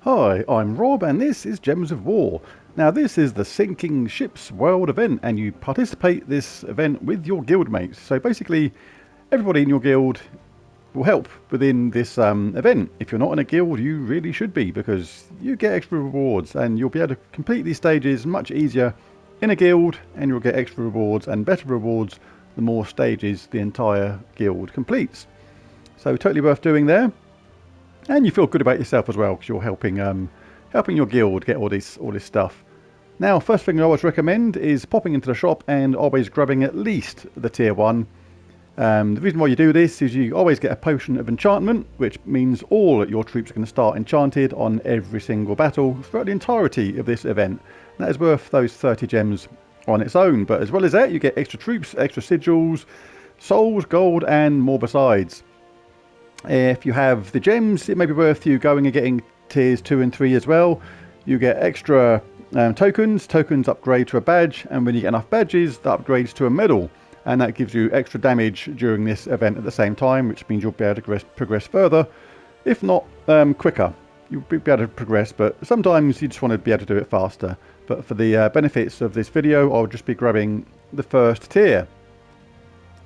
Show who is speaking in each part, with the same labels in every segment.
Speaker 1: Hi, I'm Rob and this is Gems of War. Now this is the Sinking Ships World event and you participate this event with your guildmates. So basically everybody in your guild will help within this event. If you're not in a guild you really should be, because you get extra rewards and you'll be able to complete these stages much easier in a guild, and you'll get extra rewards and better rewards the more stages the entire guild completes. So totally worth doing there. And you feel good about yourself as well because you're helping your guild get all this stuff. Now, first thing I always recommend is popping into the shop and always grabbing at least the tier 1. The reason why you do this is you always get a potion of enchantment, which means all your troops are going to start enchanted on every single battle throughout the entirety of this event. That is worth those 30 gems on its own, but as well as that you get extra troops, extra sigils, souls, gold and more besides. If you have the gems, it may be worth you going and getting tiers 2 and 3 as well. You get extra tokens. Tokens upgrade to a badge, and when you get enough badges, that upgrades to a medal. And that gives you extra damage during this event at the same time, which means you'll be able to progress further. If not, quicker. You'll be able to progress, but sometimes you just want to be able to do it faster. But for the benefits of this video, I'll just be grabbing the first tier.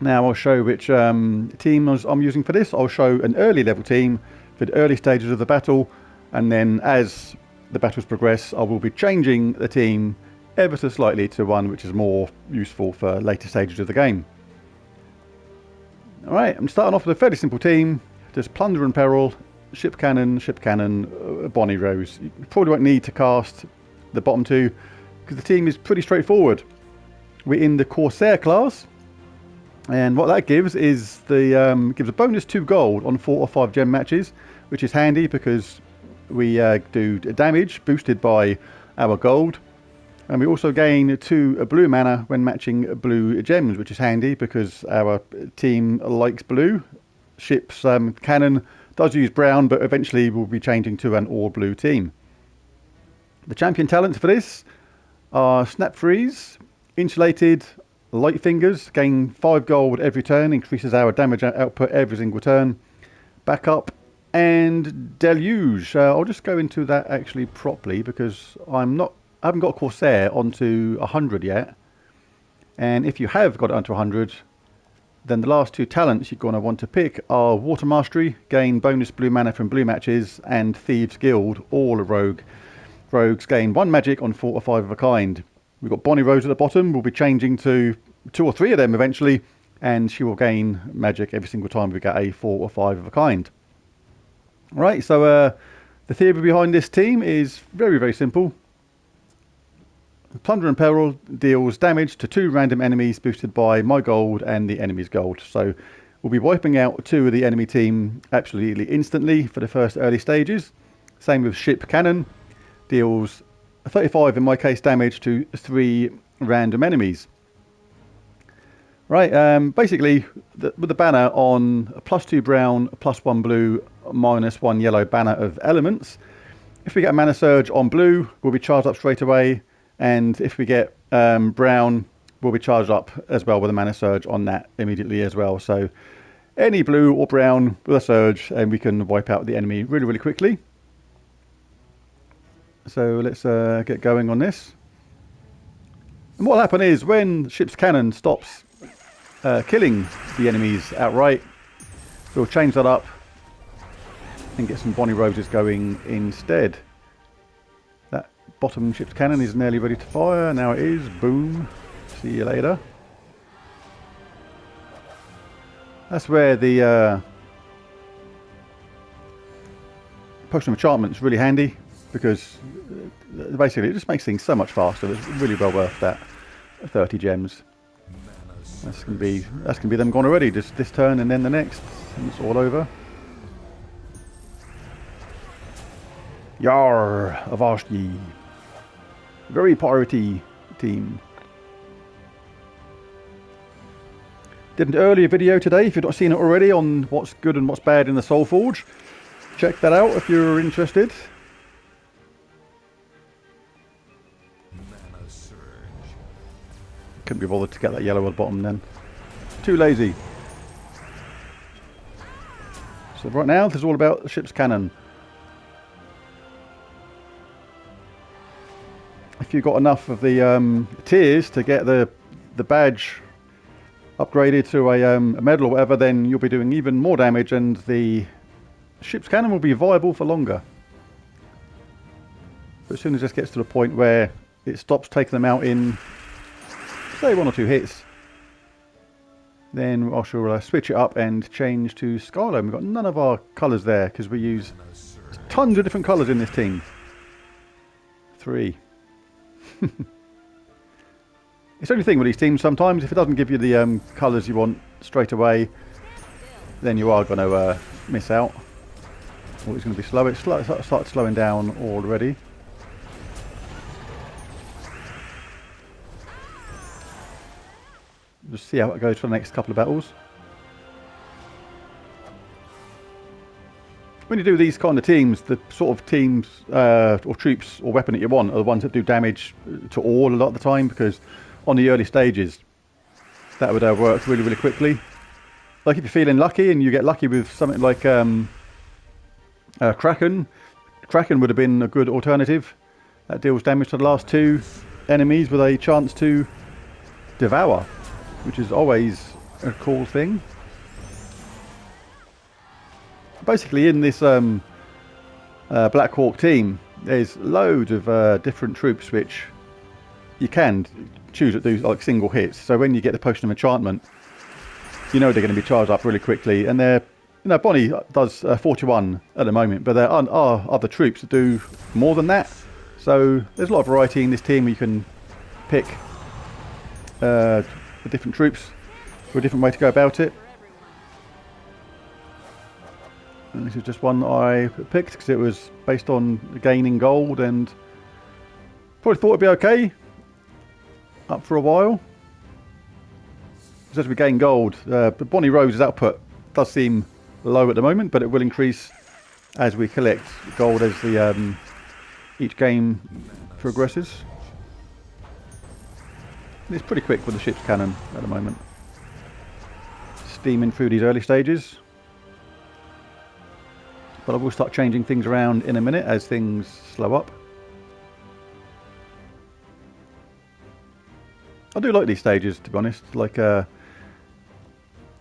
Speaker 1: Now I'll show which team I'm using for this. I'll show an early level team for the early stages of the battle, and then as the battles progress I will be changing the team ever so slightly to one which is more useful for later stages of the game. Alright, I'm starting off with a fairly simple team. Just Plunder and Peril, Ship Cannon, Bonnie Rose. You probably won't need to cast the bottom two because the team is pretty straightforward. We're in the Corsair class. And what that gives is gives a bonus 2 gold on 4 or 5 gem matches, which is handy because we do damage boosted by our gold, and we also gain 2 blue mana when matching blue gems, which is handy because our team likes blue. Ship's cannon does use brown, but eventually we'll be changing to an all blue team. The champion talents for this are Snap Freeze, Insulated, Light Fingers, gain 5 gold every turn, increases our damage output every single turn. Backup, and Deluge. I'll just go into that actually properly because I haven't got Corsair onto 100 yet. And if you have got it onto 100, then the last 2 talents you're going to want to pick are Water Mastery, gain bonus blue mana from blue matches, and Thieves Guild, all a rogue. Rogues gain 1 magic on 4 or 5 of a kind. We've got Bonnie Rose at the bottom. We'll be changing to 2 or 3 of them eventually, and she will gain magic every single time we get a 4 or 5 of a kind. Right, so the theory behind this team is very, very simple. Plunder and Peril deals damage to 2 random enemies boosted by my gold and the enemy's gold. So we'll be wiping out 2 of the enemy team absolutely instantly for the first early stages. Same with Ship Cannon, deals 35 in my case damage to 3 random enemies. Right, basically with the banner on a +2 brown, +1 blue, -1 yellow banner of elements, if we get a mana surge on blue we'll be charged up straight away, and if we get brown we'll be charged up as well with a mana surge on that immediately as well. So any blue or brown with a surge and we can wipe out the enemy really, really quickly. So let's get going on this. And what will happen is when Ship's Cannon stops killing the enemies outright, we'll change that up and get some Bonnie Roses going instead. That bottom Ship's Cannon is nearly ready to fire. Now it is. Boom. See you later. That's where the Potion of Enchantment is really handy, because basically it just makes things so much faster. It's really well worth that 30 gems. That's gonna be them gone already. Just this turn and then the next, and it's all over. Yar, avast ye. Very piratey team. Did an earlier video today, if you've not seen it already, on what's good and what's bad in the Soul Forge. Check that out if you're interested. Couldn't be bothered to get that yellow at the bottom then. Too lazy. So right now this is all about the Ship's Cannon. if you've got enough of the tiers to get the badge upgraded to a medal or whatever, then you'll be doing even more damage, and the ship's cannon will be viable for longer. But as soon as this gets to the point where it stops taking them out in, say, 1 or 2 hits, then I shall switch it up and change to Scylla. We've got none of our colours there because we use tons of different colours in this team. 3. It's the only thing with these teams sometimes, if it doesn't give you the colours you want straight away, then you are going to miss out. Or it's going to be slow. It started slowing down already. Just see how it goes for the next couple of battles. When you do these kind of teams, the sort of teams or troops or weapon that you want are the ones that do damage to all a lot of the time, because on the early stages that would work really, really quickly. Like if you're feeling lucky and you get lucky with something like Kraken. Kraken would have been a good alternative. That deals damage to the last 2 enemies with a chance to devour, which is always a cool thing. Basically in this Black Hawk team, there's loads of different troops which you can choose to do like single hits. So when you get the Potion of Enchantment, you know they're going to be charged up really quickly, and they're, you know, Bonnie does 41 at the moment, but there are other troops that do more than that. So there's a lot of variety in this team. You can pick the different troops for a different way to go about it. And this is just one I picked because it was based on gaining gold, and probably thought it'd be okay up for a while. Because as we gain gold, the Bonnie Rose's output does seem low at the moment, but it will increase as we collect gold as the each game progresses. And it's pretty quick with the ship's cannon at the moment, steaming through these early stages. But I will start changing things around in a minute as things slow up. I do like these stages, to be honest, like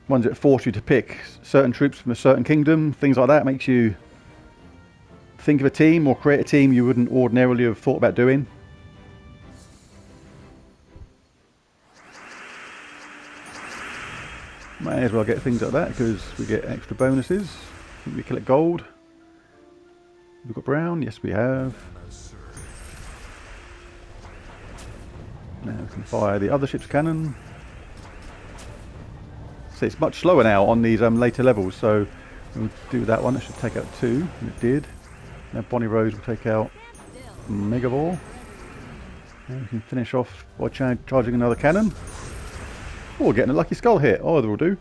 Speaker 1: ones that force you to pick certain troops from a certain kingdom, things like that. Makes you think of a team or create a team you wouldn't ordinarily have thought about doing. May as well get things like that because we get extra bonuses. I think we collect gold. We've got brown, yes we have. Now we can fire the other ship's cannon. So it's much slower now on these later levels, so we'll do that one. It should take out 2, and it did. Now Bonnie Rose will take out Mega Ball. And we can finish off by charging another cannon. Or getting a lucky skull hit, either will do.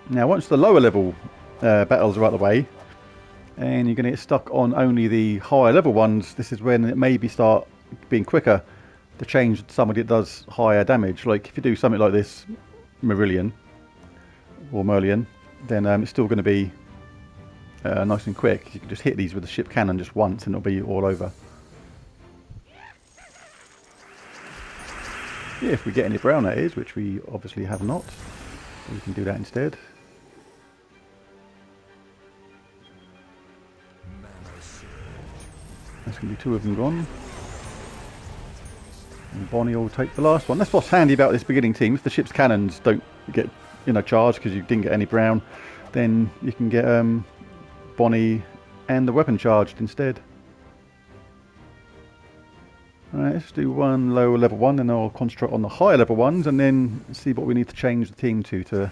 Speaker 1: Now once the lower level battles are out of the way, and you're going to get stuck on only the higher level ones, this is when it maybe start being quicker to change somebody that does higher damage. Like if you do something like this, Merlion, then it's still going to be nice and quick. You can just hit these with the ship cannon just once and it'll be all over. Yeah, if we get any brown, that is, which we obviously have not. So we can do that instead. That's going to be 2 of them gone. And Bonnie will take the last one. That's what's handy about this beginning team. If the ship's cannons don't get, you know, charged because you didn't get any brown, then you can get Bonnie and the weapon charged instead. Alright, let's do one lower level one, and I'll concentrate on the higher level ones, and then see what we need to change the team to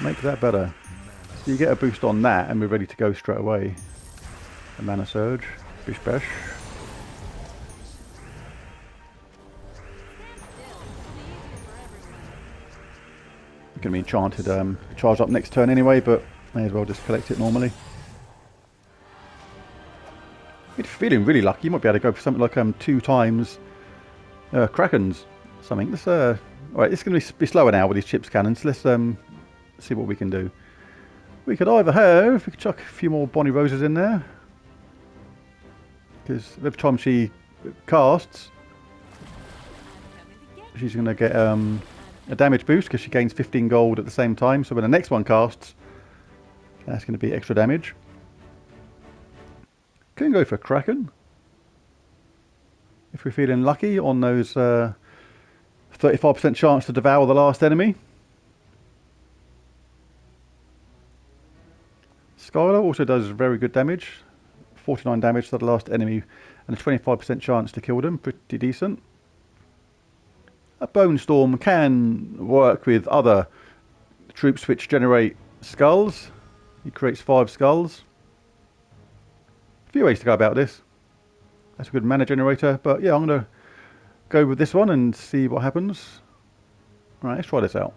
Speaker 1: make that better. So you get a boost on that, and we're ready to go straight away. A mana surge, bish bash. Going to be enchanted, charge up next turn anyway, but may as well just collect it normally. If you're feeling really lucky, you might be able to go for something like 2 times Krakens, something. Let's alright, it's going to be slower now with these chips cannons. Let's see what we can do. We could either have, we could chuck a few more Bonnie Roses in there. because every time she casts, she's going to get a damage boost because she gains 15 gold at the same time. So when the next one casts, that's going to be extra damage. Can go for Kraken if we're feeling lucky on those 35% chance to devour the last enemy. Scylla also does very good damage, 49 damage to the last enemy and a 25% chance to kill them, pretty decent. A Bone Storm can work with other troops which generate skulls. He creates 5 skulls. A few ways to go about this. That's a good mana generator, but yeah, I'm going to go with this one and see what happens. Alright, let's try this out.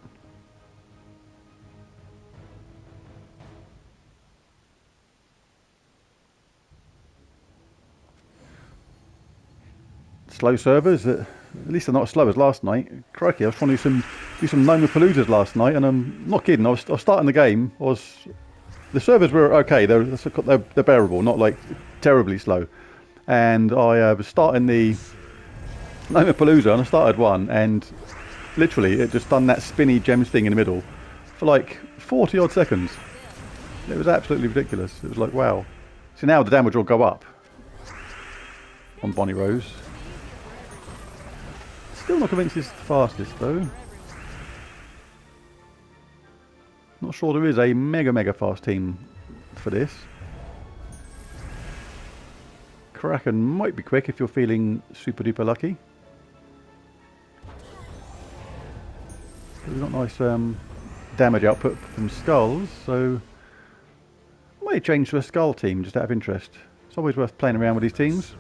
Speaker 1: Slow servers, at least they're not as slow as last night. Crikey, I was trying to do some Nomapaloozas last night, and I'm not kidding. I was starting the game. The servers were okay. They're bearable, not like terribly slow. And I was starting the Nomapalooza, and I started one, and literally it just done that spinny gems thing in the middle for like 40 odd seconds. It was absolutely ridiculous. It was like, wow. So now the damage will go up on Bonnie Rose. Still not convinced it's the fastest though. Not sure there is a mega fast team for this. Kraken might be quick if you're feeling super duper lucky. But we've got nice damage output from skulls, so I might change to a skull team just out of interest. It's always worth playing around with these teams.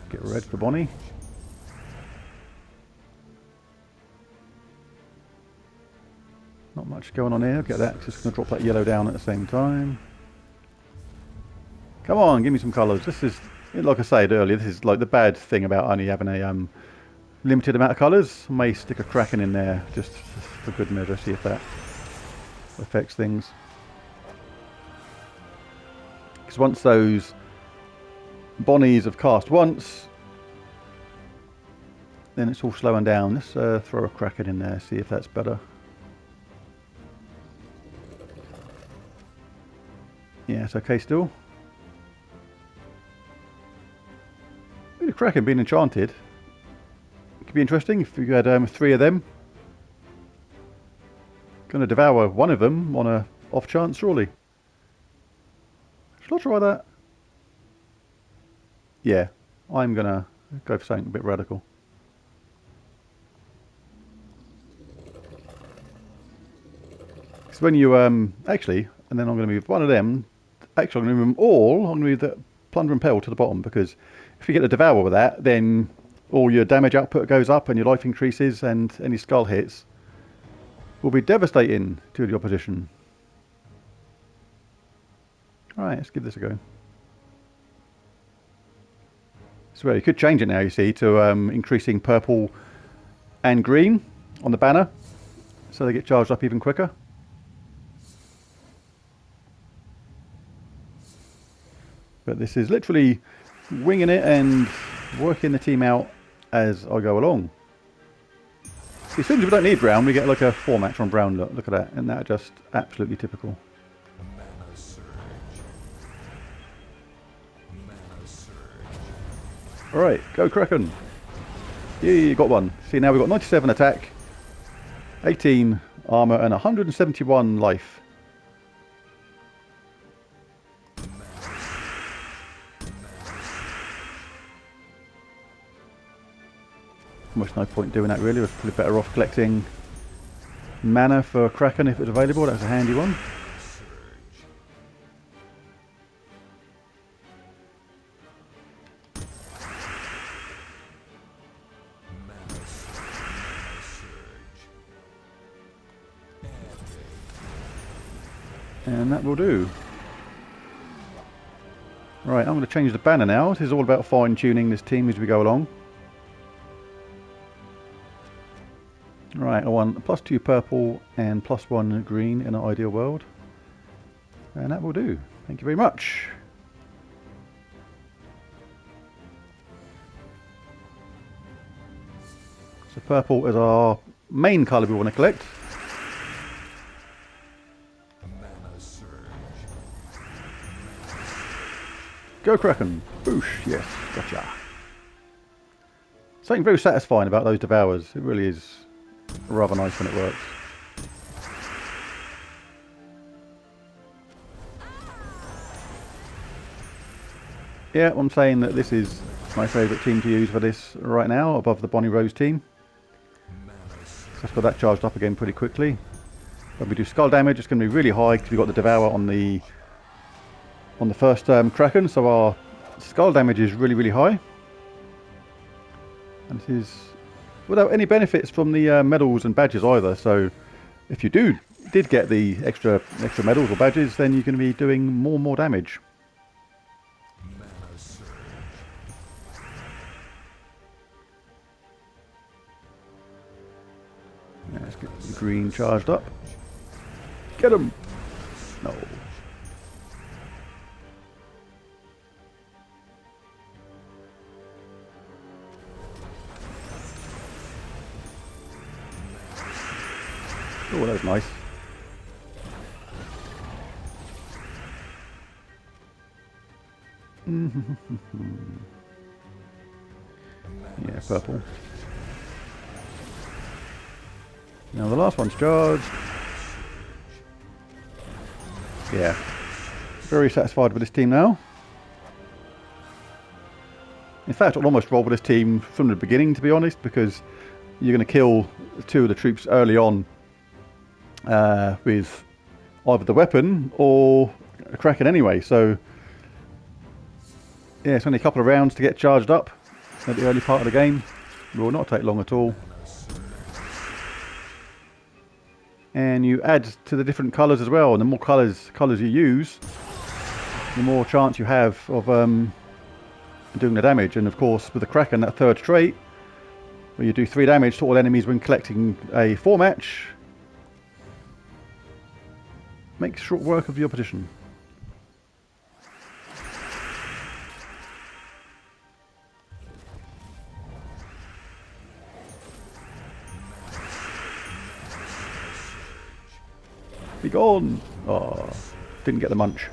Speaker 1: Get red for Bonnie. Not much going on here. Get that. Just going to drop that yellow down at the same time. Come on, give me some colours. This is, like I said earlier, this is like the bad thing about only having a limited amount of colours. I may stick a Kraken in there just for good measure, see if that affects things. Because once those Bonnies have cast once, then it's all slowing down. Let's throw a Kraken in there, see if that's better. Yeah, it's okay still. The Kraken being enchanted could be interesting if you had 3 of them. Going to devour one of them on a off chance, surely. Should I try that? Yeah, I'm going to go for something a bit radical. Because when you, actually, and then I'm going to move one of them, actually I'm going to move them all, I'm going to move the Plunder and Pell to the bottom, because if you get a Devour with that, then all your damage output goes up and your life increases, and any skull hits will be devastating to the opposition. Alright, let's give this a go. So you could change it now, you see, to increasing purple and green on the banner, so they get charged up even quicker. But this is literally winging it and working the team out as I go along. See, as soon as we don't need brown, we get like a 4-match on brown look. Look at that, and that's just absolutely typical. Alright, go Kraken. Yeah, you got one. See, now we've got 97 attack, 18 armor, and 171 life. Almost no point doing that really. We're probably better off collecting mana for Kraken if it's available. That's a handy one. And that will do. Right, I'm going to change the banner now. This is all about fine-tuning this team as we go along. Right, I want +2 purple and +1 green in an ideal world. And that will do. Thank you very much. So purple is our main colour we want to collect. Go Kraken! Boosh! Yes, gotcha. Something very satisfying about those devours. It really is rather nice when it works. Yeah, I'm saying that this is my favourite team to use for this right now, above the Bonnie Rose team. Let's got that charged up again pretty quickly. When we do skull damage, it's going to be really high because we've got the Devour on the first Kraken, so our skull damage is really high. And this is without any benefits from the medals and badges either. So if you did get the extra medals or badges, then you're going to be doing more damage. Let's get the green charged up. Get him! No. Oh, that was nice. Yeah, purple. Now the last one's charged. Yeah. Very satisfied with this team now. In fact, I'll almost roll with this team from the beginning, to be honest, because you're going to kill two of the troops early on with either the weapon or a Kraken anyway. So, yeah, it's only a couple of rounds to get charged up at the early part of the game. It will not take long at all. And you add to the different colours as well, and the more colours you use, the more chance you have of doing the damage. And of course, with the Kraken, that third trait, where you do 3 damage to all enemies when collecting a 4 match, makes short work of the opposition. Be gone! Oh, didn't get the munch.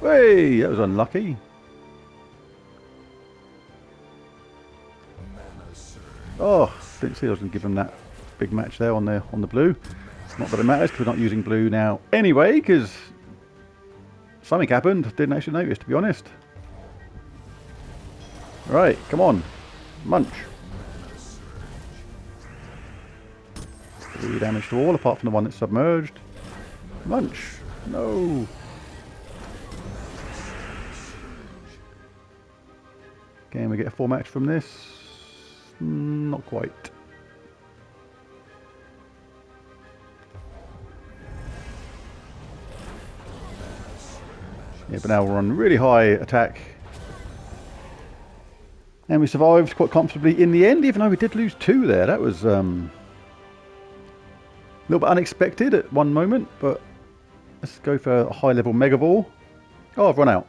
Speaker 1: Hey, that was unlucky. Oh, didn't see I was going to give them that big match there on the blue. Not that it matters because we're not using blue now anyway, because something happened. Didn't actually notice, to be honest. Right, come on, munch. 3 damage to all, apart from the one that's submerged. Munch. No. Can we get a 4 match from this? Not quite. Yeah, but now we're on really high attack. And we survived quite comfortably in the end, even though we did lose 2 there. That was a little bit unexpected at one moment, but let's go for a high level Mega Ball. Oh, I've run out.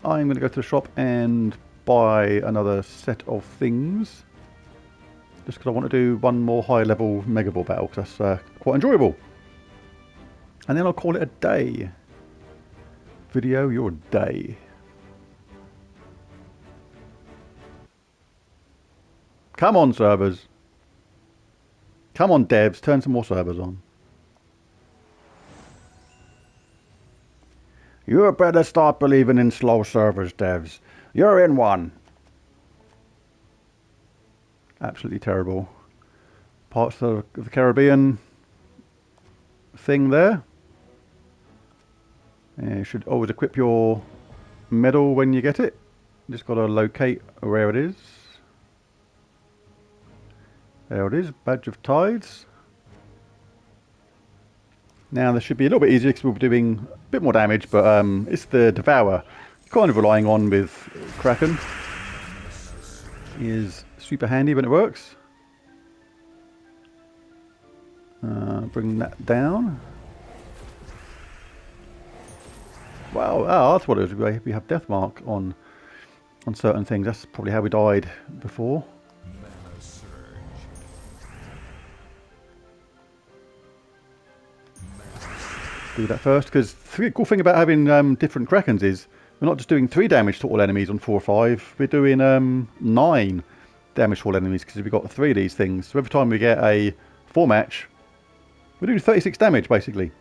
Speaker 1: I'm going to go to the shop and buy another set of things. Just because I want to do one more high level Mega Ball battle, because that's quite enjoyable. And then I'll call it a day. Video your day. Come on, servers. Come on, devs. Turn some more servers on. You better start believing in slow servers, devs. You're in one. Absolutely terrible. Parts of the Caribbean thing there. And you should always equip your medal when you get it. You just got to locate where it is. There it is, Badge of Tides. Now this should be a little bit easier because we'll be doing a bit more damage, but it's the Devour kind of relying on with Kraken. is super handy when it works. Bring that down. Wow, oh, that's what it is. We have death mark on certain things. That's probably how we died before. Do that first, because the cool thing about having different Krakens is we're not just doing 3 damage to all enemies on 4 or 5. We're doing 9 damage to all enemies because we've got 3 of these things. So every time we get a 4 match, we're doing 36 damage basically,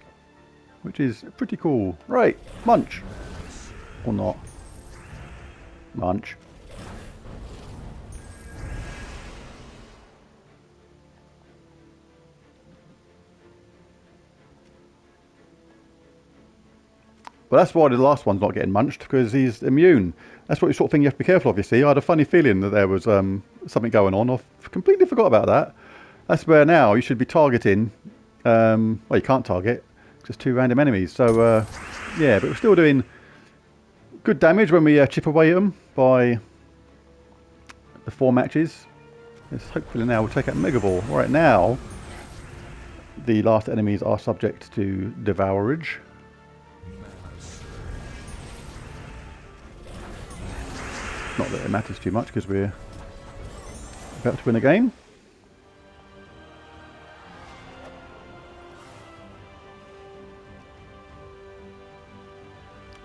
Speaker 1: which is pretty cool. Right, munch or not? Munch. But that's why the last one's not getting munched, because he's immune. That's what the sort of thing you have to be careful of, you see. I had a funny feeling that there was something going on. I've completely forgot about that. That's where now you should be targeting. Well, you can't target. Just 2 random enemies. So, yeah, but we're still doing good damage when we chip away at them by the 4 matches. Yes, hopefully now we'll take out Mega Ball. Right now, the last enemies are subject to devourage. Not that it matters too much because we're about to win a game.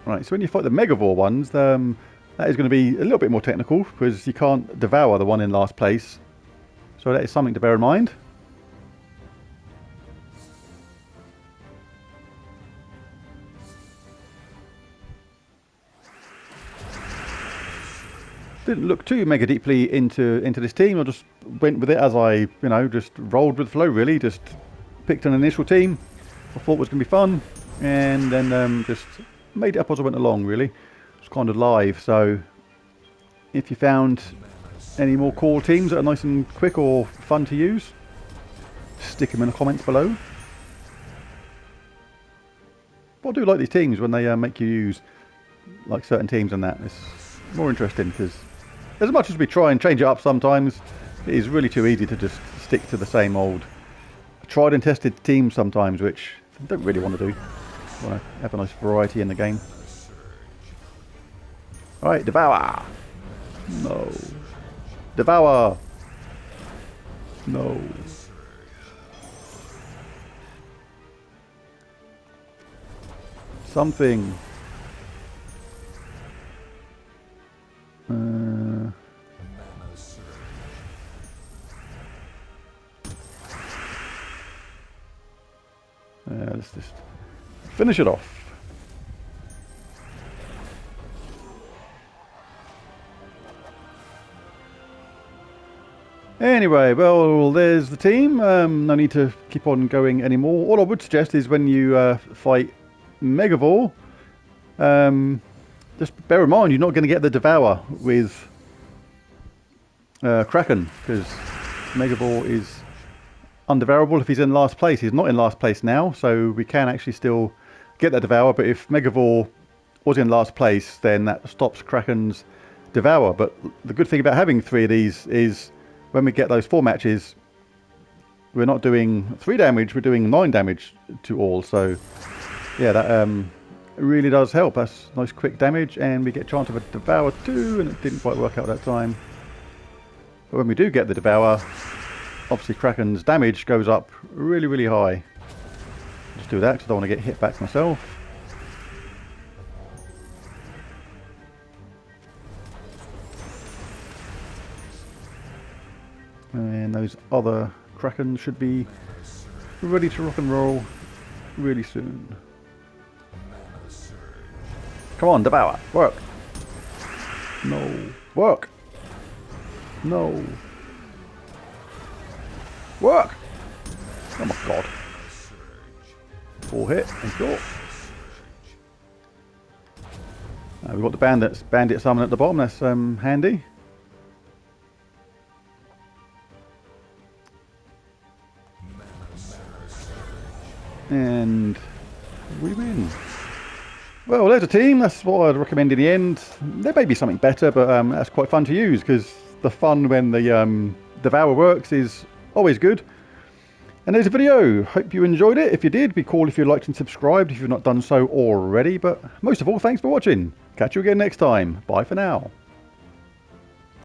Speaker 1: Right, so when you fight the Megavore ones, that is going to be a little bit more technical because you can't devour the one in last place. So that is something to bear in mind. Didn't look too mega deeply into this team. I just went with it as I, just rolled with the flow really. Just picked an initial team I thought was going to be fun, and then just made it up as I went along really. It's kind of live, so if you found any more cool teams that are nice and quick or fun to use, stick them in the comments below. But I do like these teams when they make you use like certain teams and that. It's more interesting because as much as we try and change it up sometimes, it is really too easy to just stick to the same old tried and tested teams sometimes, which I don't really want to do. I want to have a nice variety in the game. Alright, devour! No. Devour! No. Something. Let's just finish it off. Anyway, well, there's the team. No need to keep on going anymore. All I would suggest is when you fight Megavore, just bear in mind you're not going to get the Devour with Kraken, because Megavore is undevourable if he's in last place. He's not in last place now, so we can actually still get that Devour, but if Megavore was in last place, then that stops Kraken's Devour. But the good thing about having 3 of these is when we get those 4 matches, we're not doing 3 damage, we're doing 9 damage to all. So yeah, that really does help. That's nice quick damage, and we get a chance of a Devour too, and it didn't quite work out that time. But when we do get the Devour, obviously Kraken's damage goes up really, really high. Just do that because I don't want to get hit back myself. And those other Krakens should be ready to rock and roll really soon. Come on, Devour, work! No, work! No. Work! Oh my god. 4 hit, thank you. We've got the bandit summon at the bottom, that's handy. And we win. Well, there's a team, that's what I'd recommend in the end. There may be something better, but that's quite fun to use because the fun when the Devour works is always good. And there's a video. Hope you enjoyed it. If you did, be cool if you liked and subscribed if you've not done so already. But most of all, thanks for watching. Catch you again next time. Bye for now.